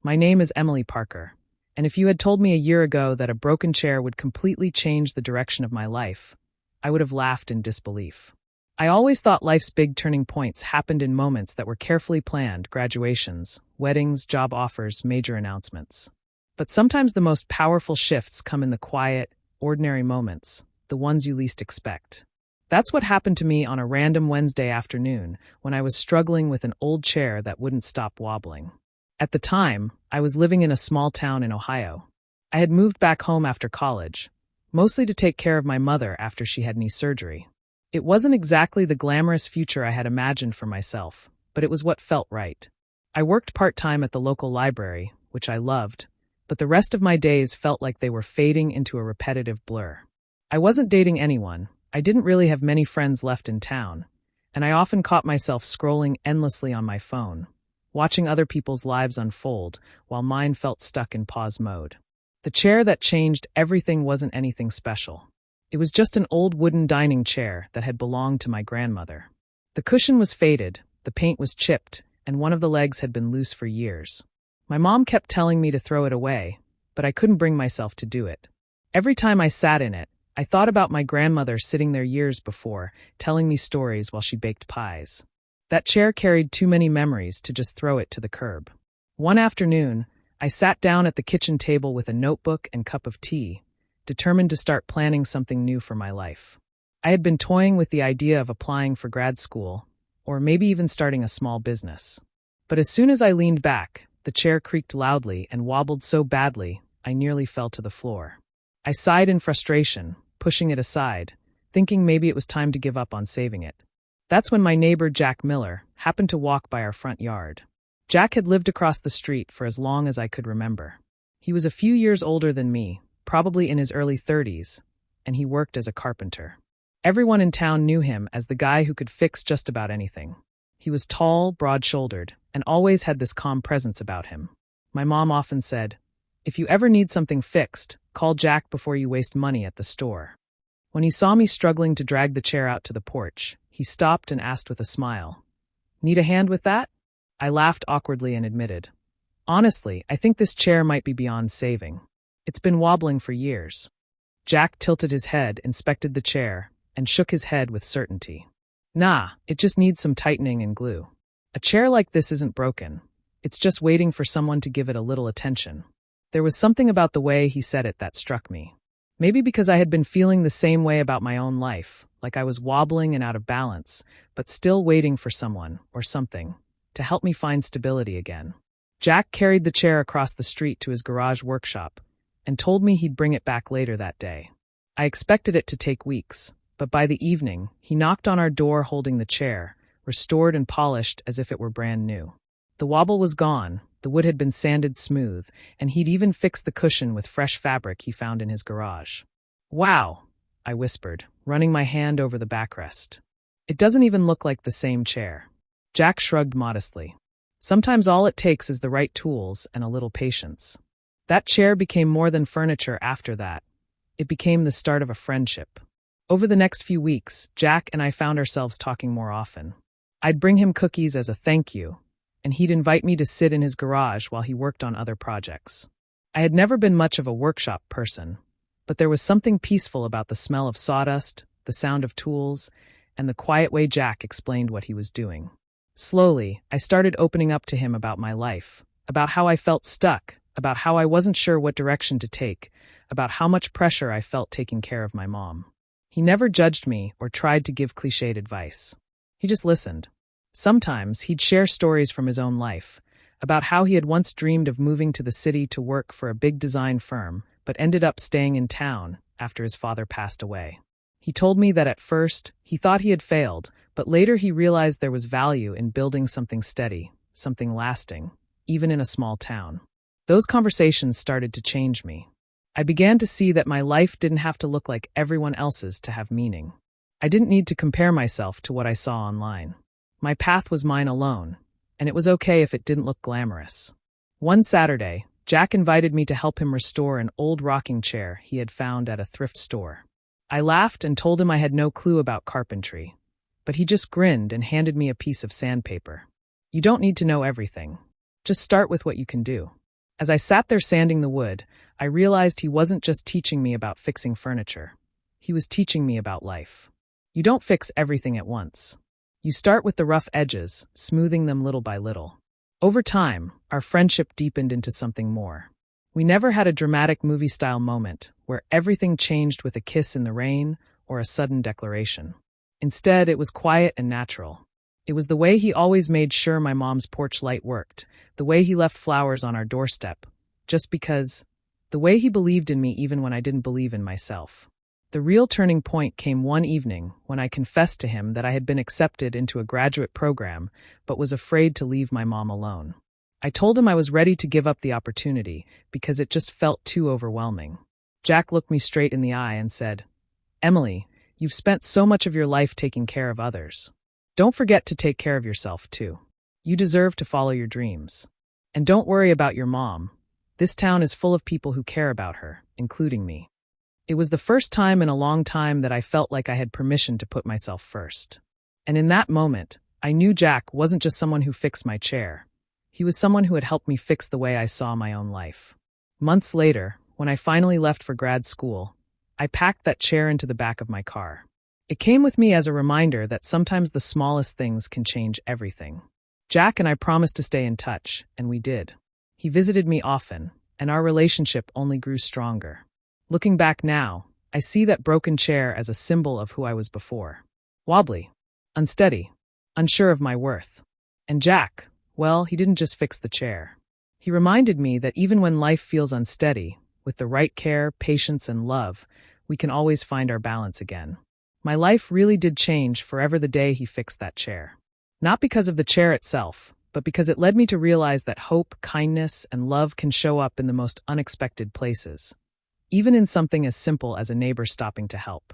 My name is Emily Parker, and if you had told me a year ago that a broken chair would completely change the direction of my life, I would have laughed in disbelief. I always thought life's big turning points happened in moments that were carefully planned: graduations, weddings, job offers, major announcements. But sometimes the most powerful shifts come in the quiet, ordinary moments, the ones you least expect. That's what happened to me on a random Wednesday afternoon when I was struggling with an old chair that wouldn't stop wobbling. At the time, I was living in a small town in Ohio. I had moved back home after college, mostly to take care of my mother after she had knee surgery. It wasn't exactly the glamorous future I had imagined for myself, but it was what felt right. I worked part-time at the local library, which I loved, but the rest of my days felt like they were fading into a repetitive blur. I wasn't dating anyone, I didn't really have many friends left in town, and I often caught myself scrolling endlessly on my phone, watching other people's lives unfold while mine felt stuck in pause mode. The chair that changed everything wasn't anything special. It was just an old wooden dining chair that had belonged to my grandmother. The cushion was faded, the paint was chipped, and one of the legs had been loose for years. My mom kept telling me to throw it away, but I couldn't bring myself to do it. Every time I sat in it, I thought about my grandmother sitting there years before, telling me stories while she baked pies. That chair carried too many memories to just throw it to the curb. One afternoon, I sat down at the kitchen table with a notebook and cup of tea, determined to start planning something new for my life. I had been toying with the idea of applying for grad school, or maybe even starting a small business. But as soon as I leaned back, the chair creaked loudly and wobbled so badly, I nearly fell to the floor. I sighed in frustration, pushing it aside, thinking maybe it was time to give up on saving it. That's when my neighbor, Jack Miller, happened to walk by our front yard. Jack had lived across the street for as long as I could remember. He was a few years older than me, probably in his early 30s, and he worked as a carpenter. Everyone in town knew him as the guy who could fix just about anything. He was tall, broad-shouldered, and always had this calm presence about him. My mom often said, "If you ever need something fixed, call Jack before you waste money at the store." When he saw me struggling to drag the chair out to the porch, he stopped and asked with a smile, "Need a hand with that?" I laughed awkwardly and admitted, "Honestly, I think this chair might be beyond saving. It's been wobbling for years." Jack tilted his head, inspected the chair, and shook his head with certainty. "Nah, it just needs some tightening and glue. A chair like this isn't broken. It's just waiting for someone to give it a little attention." There was something about the way he said it that struck me. Maybe because I had been feeling the same way about my own life, like I was wobbling and out of balance, but still waiting for someone, or something, to help me find stability again. Jack carried the chair across the street to his garage workshop, and told me he'd bring it back later that day. I expected it to take weeks, but by the evening, he knocked on our door holding the chair, restored and polished as if it were brand new. The wobble was gone, the wood had been sanded smooth, and he'd even fixed the cushion with fresh fabric he found in his garage. "Wow," I whispered, running my hand over the backrest. "It doesn't even look like the same chair." Jack shrugged modestly. "Sometimes all it takes is the right tools and a little patience." That chair became more than furniture after that. It became the start of a friendship. Over the next few weeks, Jack and I found ourselves talking more often. I'd bring him cookies as a thank you, and he'd invite me to sit in his garage while he worked on other projects. I had never been much of a workshop person, but there was something peaceful about the smell of sawdust, the sound of tools, and the quiet way Jack explained what he was doing. Slowly, I started opening up to him about my life, about how I felt stuck, about how I wasn't sure what direction to take, about how much pressure I felt taking care of my mom. He never judged me or tried to give cliched advice. He just listened. Sometimes he'd share stories from his own life, about how he had once dreamed of moving to the city to work for a big design firm, but ended up staying in town after his father passed away. He told me that at first, he thought he had failed, but later he realized there was value in building something steady, something lasting, even in a small town. Those conversations started to change me. I began to see that my life didn't have to look like everyone else's to have meaning. I didn't need to compare myself to what I saw online. My path was mine alone, and it was okay if it didn't look glamorous. One Saturday, Jack invited me to help him restore an old rocking chair he had found at a thrift store. I laughed and told him I had no clue about carpentry, but he just grinned and handed me a piece of sandpaper. "You don't need to know everything. Just start with what you can do." As I sat there sanding the wood, I realized he wasn't just teaching me about fixing furniture. He was teaching me about life. You don't fix everything at once. You start with the rough edges, smoothing them little by little. Over time, our friendship deepened into something more. We never had a dramatic movie-style moment where everything changed with a kiss in the rain or a sudden declaration. Instead, it was quiet and natural. It was the way he always made sure my mom's porch light worked, the way he left flowers on our doorstep, just because, the way he believed in me even when I didn't believe in myself. The real turning point came one evening when I confessed to him that I had been accepted into a graduate program but was afraid to leave my mom alone. I told him I was ready to give up the opportunity because it just felt too overwhelming. Jack looked me straight in the eye and said, "Emily, you've spent so much of your life taking care of others. Don't forget to take care of yourself, too. You deserve to follow your dreams. And don't worry about your mom. This town is full of people who care about her, including me." It was the first time in a long time that I felt like I had permission to put myself first. And in that moment, I knew Jack wasn't just someone who fixed my chair. He was someone who had helped me fix the way I saw my own life. Months later, when I finally left for grad school, I packed that chair into the back of my car. It came with me as a reminder that sometimes the smallest things can change everything. Jack and I promised to stay in touch, and we did. He visited me often, and our relationship only grew stronger. Looking back now, I see that broken chair as a symbol of who I was before. Wobbly, unsteady, unsure of my worth. And Jack, well, he didn't just fix the chair. He reminded me that even when life feels unsteady, with the right care, patience, and love, we can always find our balance again. My life really did change forever the day he fixed that chair. Not because of the chair itself, but because it led me to realize that hope, kindness, and love can show up in the most unexpected places, even in something as simple as a neighbor stopping to help.